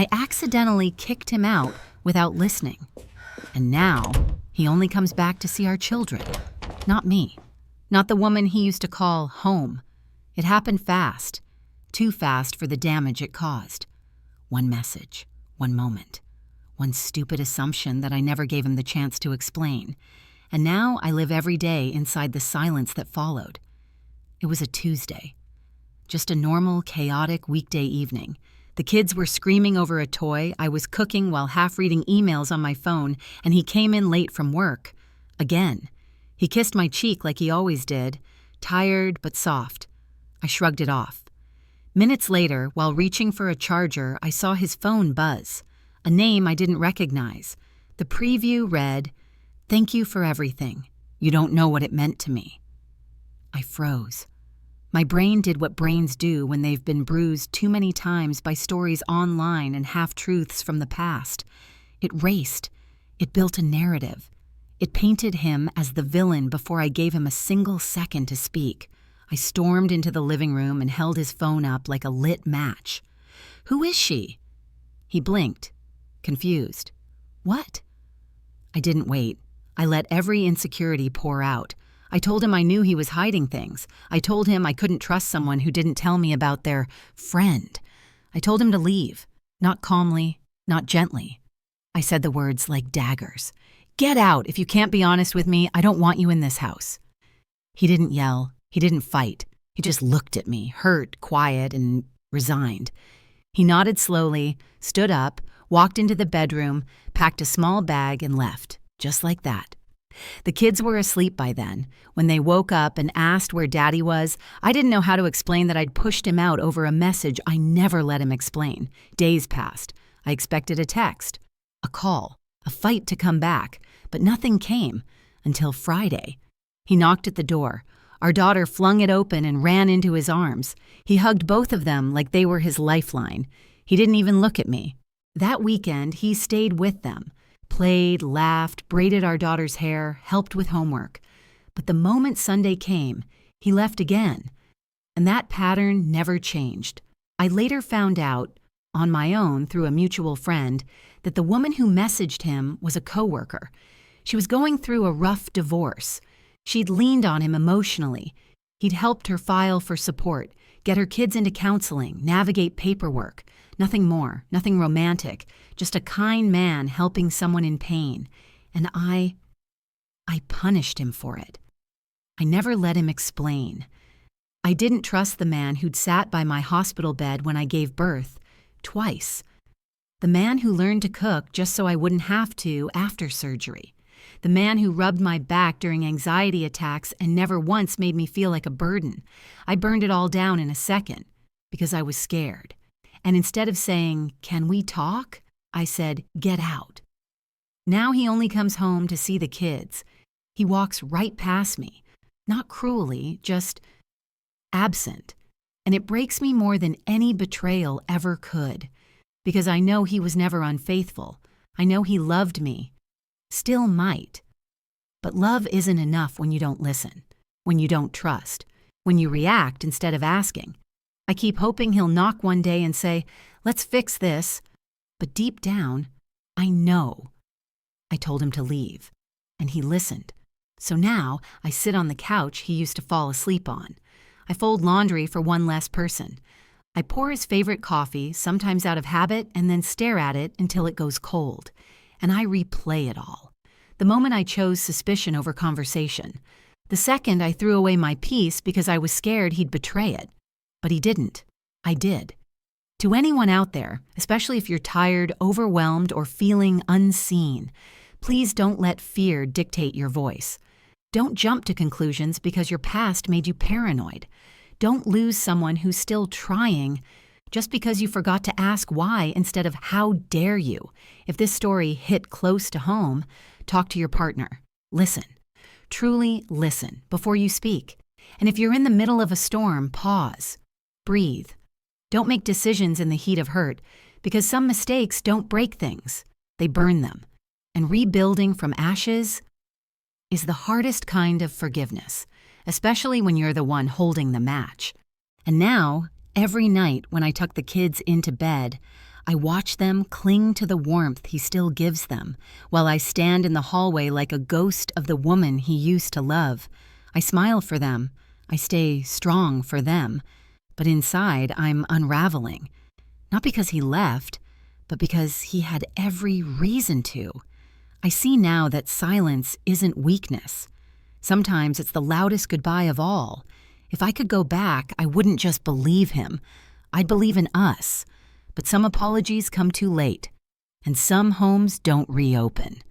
I accidentally kicked him out without listening. And now, he only comes back to see our children. Not me. Not the woman he used to call home. It happened fast. Too fast for the damage it caused. One message, one moment, one stupid assumption that I never gave him the chance to explain. And now I live every day inside the silence that followed. It was a Tuesday. Just a normal, chaotic weekday evening. The kids were screaming over a toy, I was cooking while half reading emails on my phone, and he came in late from work. Again. He kissed my cheek like he always did, tired but soft. I shrugged it off. Minutes later, while reaching for a charger, I saw his phone buzz. A name I didn't recognize. The preview read, "Thank you for everything. You don't know what it meant to me." I froze. My brain did what brains do when they've been bruised too many times by stories online and half-truths from the past. It raced. It built a narrative. It painted him as the villain before I gave him a single second to speak. I stormed into the living room and held his phone up like a lit match. "Who is she?" He blinked, confused. "What?" I didn't wait. I let every insecurity pour out. I told him I knew he was hiding things. I told him I couldn't trust someone who didn't tell me about their friend. I told him to leave, not calmly, not gently. I said the words like daggers. "Get out! If you can't be honest with me, I don't want you in this house." He didn't yell. He didn't fight. He just looked at me, hurt, quiet, and resigned. He nodded slowly, stood up, walked into the bedroom, packed a small bag, and left, just like that. The kids were asleep by then. When they woke up and asked where Daddy was, I didn't know how to explain that I'd pushed him out over a message I never let him explain. Days passed. I expected a text, a call, a fight to come back, but nothing came until Friday. He knocked at the door. Our daughter flung it open and ran into his arms. He hugged both of them like they were his lifeline. He didn't even look at me. That weekend, he stayed with them. Played, laughed, braided our daughter's hair, helped with homework. But the moment Sunday came, he left again. And that pattern never changed. I later found out, on my own through a mutual friend, that the woman who messaged him was a coworker. She was going through a rough divorce. She'd leaned on him emotionally. He'd helped her file for support, get her kids into counseling, navigate paperwork. Nothing more, nothing romantic, just a kind man helping someone in pain. And I punished him for it. I never let him explain. I didn't trust the man who'd sat by my hospital bed when I gave birth, twice. The man who learned to cook just so I wouldn't have to after surgery. The man who rubbed my back during anxiety attacks and never once made me feel like a burden. I burned it all down in a second because I was scared. And instead of saying, "Can we talk?" I said, "Get out." Now he only comes home to see the kids. He walks right past me, not cruelly, just absent. And it breaks me more than any betrayal ever could, because I know he was never unfaithful. I know he loved me, still might. But love isn't enough when you don't listen, when you don't trust, when you react instead of asking. I keep hoping he'll knock one day and say, "Let's fix this." But deep down, I know. I told him to leave, and he listened. So now I sit on the couch he used to fall asleep on. I fold laundry for one less person. I pour his favorite coffee, sometimes out of habit, and then stare at it until it goes cold. And I replay it all. The moment I chose suspicion over conversation. The second I threw away my peace because I was scared he'd betray it. But he didn't. I did. To anyone out there, especially if you're tired, overwhelmed, or feeling unseen, please don't let fear dictate your voice. Don't jump to conclusions because your past made you paranoid. Don't lose someone who's still trying just because you forgot to ask why instead of how dare you. If this story hit close to home, talk to your partner. Listen. Truly listen before you speak. And if you're in the middle of a storm, pause. Breathe. Don't make decisions in the heat of hurt, because some mistakes don't break things. They burn them. And rebuilding from ashes is the hardest kind of forgiveness, especially when you're the one holding the match. And now, every night when I tuck the kids into bed, I watch them cling to the warmth he still gives them, while I stand in the hallway like a ghost of the woman he used to love. I smile for them. I stay strong for them. But inside, I'm unraveling. Not because he left, but because he had every reason to. I see now that silence isn't weakness. Sometimes it's the loudest goodbye of all. If I could go back, I wouldn't just believe him. I'd believe in us. But some apologies come too late, and some homes don't reopen.